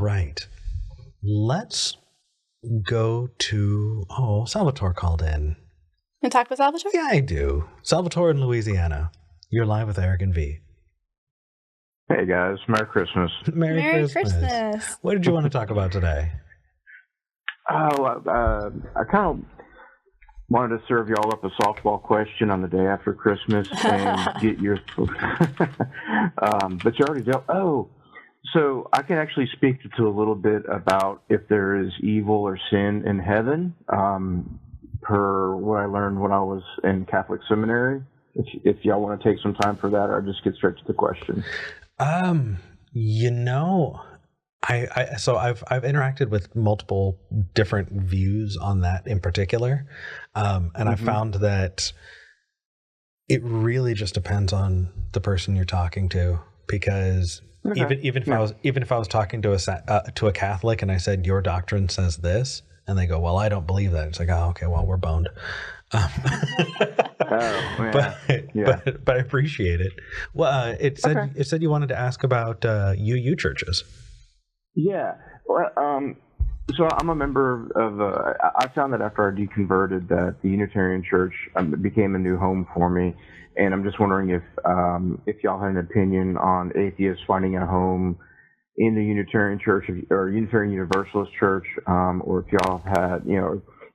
right. Let's go to... Oh, Salvatore called in. And talk with Salvatore? Yeah, I do. Salvatore in Louisiana. You're live with Eric and V. Hey, guys. Merry Christmas. Merry Christmas. What did you want to talk about today? I kind of wanted to serve y'all up a softball question on the day after Christmas and get your... but you already dealt... Oh, so I can actually speak to a little bit about if there is evil or sin in heaven, per what I learned when I was in Catholic seminary. If y'all want to take some time for that, or just get straight to the question. You know, so I've interacted with multiple different views on that in particular, and I found that it really just depends on the person you're talking to, because even if I was talking to a Catholic and I said your doctrine says this, and they go, well, I don't believe that. It's like, oh, okay, well, we're boned. But I appreciate it. Well, it said you wanted to ask about UU churches. Yeah. Well, so I'm a member of. I found that after I deconverted, that the Unitarian Church became a new home for me, and I'm just wondering if y'all had an opinion on atheists finding a home in the Unitarian Church or Unitarian Universalist Church, or if y'all had,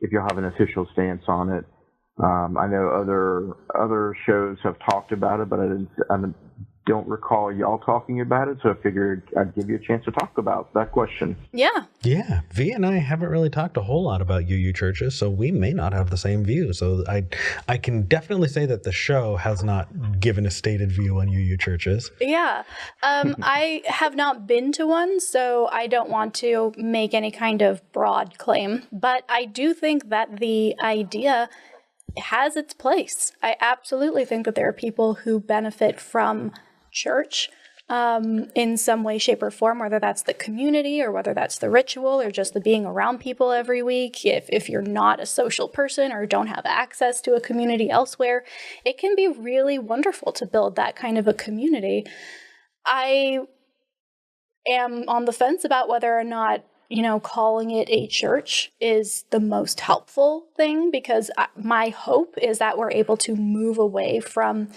if y'all have an official stance on it. I know other shows have talked about it, but I don't recall y'all talking about it, so I figured I'd give you a chance to talk about that question. Yeah. Yeah. V and I haven't really talked a whole lot about UU churches, so we may not have the same view. So I can definitely say that the show has not given a stated view on UU churches. Yeah. I have not been to one, so I don't want to make any kind of broad claim, but I do think that the idea has its place. I absolutely think that there are people who benefit from church in some way, shape, or form, whether that's the community or whether that's the ritual or just the being around people every week. If you're not a social person or don't have access to a community elsewhere, it can be really wonderful to build that kind of a community. I am on the fence about whether or not calling it a church is the most helpful thing, because my hope is that we're able to move away from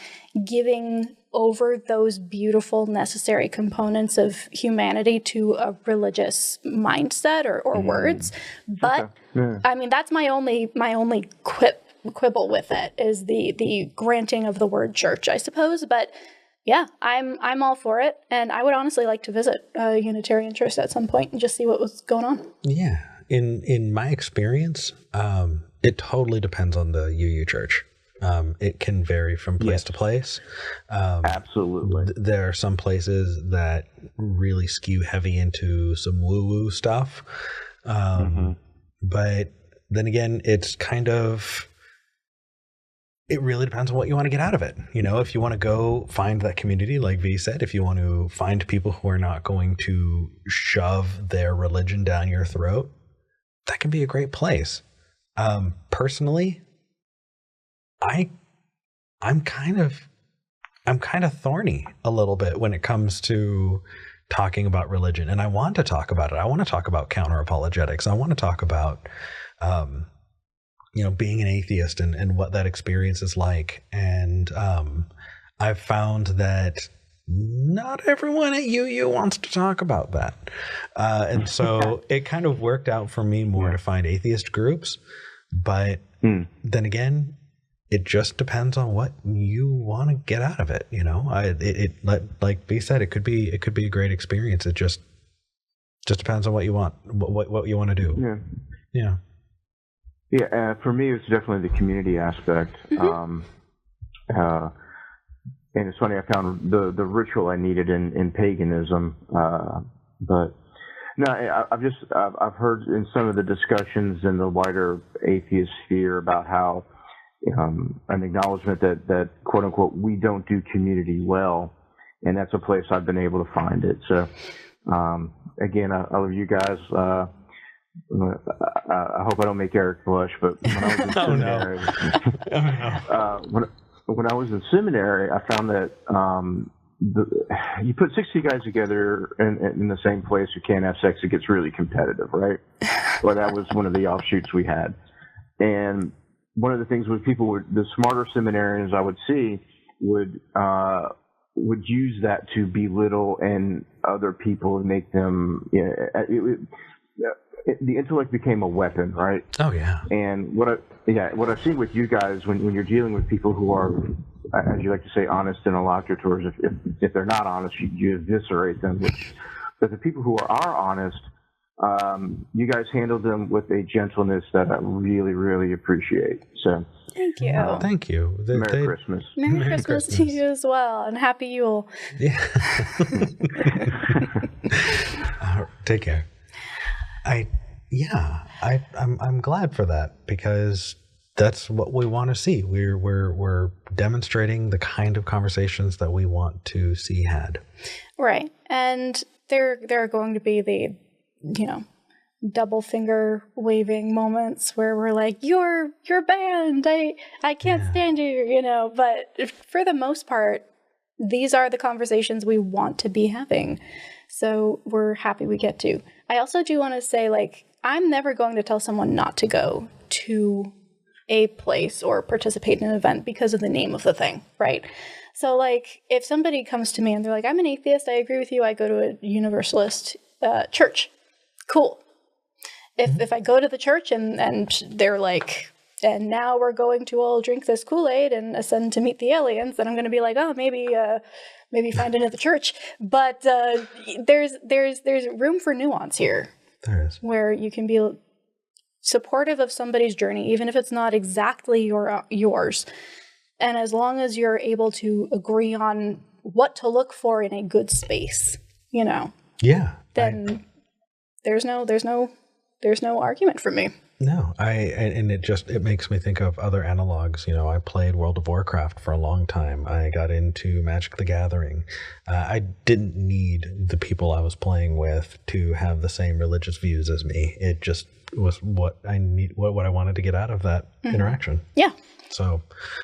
giving over those beautiful, necessary components of humanity to a religious mindset or words. But I mean, that's my only quibble with it is the granting of the word church, I suppose. But yeah, I'm all for it, and I would honestly like to visit a Unitarian church at some point and just see what was going on. Yeah, in my experience, it totally depends on the UU church. It can vary from place to place. Absolutely, there are some places that really skew heavy into some woo-woo stuff, but then again, it's kind of. It really depends on what you want to get out of it. If you want to go find that community, like V said, if you want to find people who are not going to shove their religion down your throat, that can be a great place. Personally, I'm kind of thorny a little bit when it comes to talking about religion, and I want to talk about it. I want to talk about counter apologetics. I want to talk about being an atheist and what that experience is like. And I've found that not everyone at UU wants to talk about that. And so it kind of worked out for me more to find atheist groups. But then again, it just depends on what you want to get out of it. Like B said, it could be a great experience. It just depends on what you want, what you want to do. Yeah. Yeah, for me, it's definitely the community aspect. And it's funny, I found the ritual I needed in paganism. But no, I've heard in some of the discussions in the wider atheist sphere about how an acknowledgement that quote unquote we don't do community well, and that's a place I've been able to find it. So again, I love you guys. I hope I don't make Eric blush, but when I was in seminary, when I was in seminary, I found that you put 60 guys together in the same place who can't have sex, it gets really competitive, right? Well, that was one of the offshoots we had. And one of the things was the smarter seminarians I would see would use that to belittle and other people and make them, the intellect became a weapon, right? Oh yeah. And what I've seen with you guys when you're dealing with people who are, as you like to say, honest interlocutors, if they're not honest, you eviscerate them. But the people who are honest, you guys handle them with a gentleness that I really, really appreciate. So thank you. Thank you. Merry Christmas. Merry Christmas to you as well, and Happy Yule. Yeah. Take care. I'm glad for that, because that's what we want to see. We're demonstrating the kind of conversations that we want to see had. Right. And there are going to be the, double finger waving moments where we're like, you're banned. I can't stand you, but for the most part, these are the conversations we want to be having. So we're happy we get to. I also do want to say, I'm never going to tell someone not to go to a place or participate in an event because of the name of the thing, right? So, if somebody comes to me and they're like, I'm an atheist, I agree with you, I go to a Universalist church. Cool. If I go to the church and they're like, and now we're going to all drink this Kool-Aid and ascend to meet the aliens, then I'm going to be like, oh, maybe find another church. But there's room for nuance here. There is. Where you can be supportive of somebody's journey, even if it's not exactly yours. And as long as you're able to agree on what to look for in a good space, Yeah. Then there's no argument for me. No, it makes me think of other analogs. I played World of Warcraft for a long time. I got into Magic the Gathering. I didn't need the people I was playing with to have the same religious views as me. It just was what I wanted to get out of that interaction. Yeah. So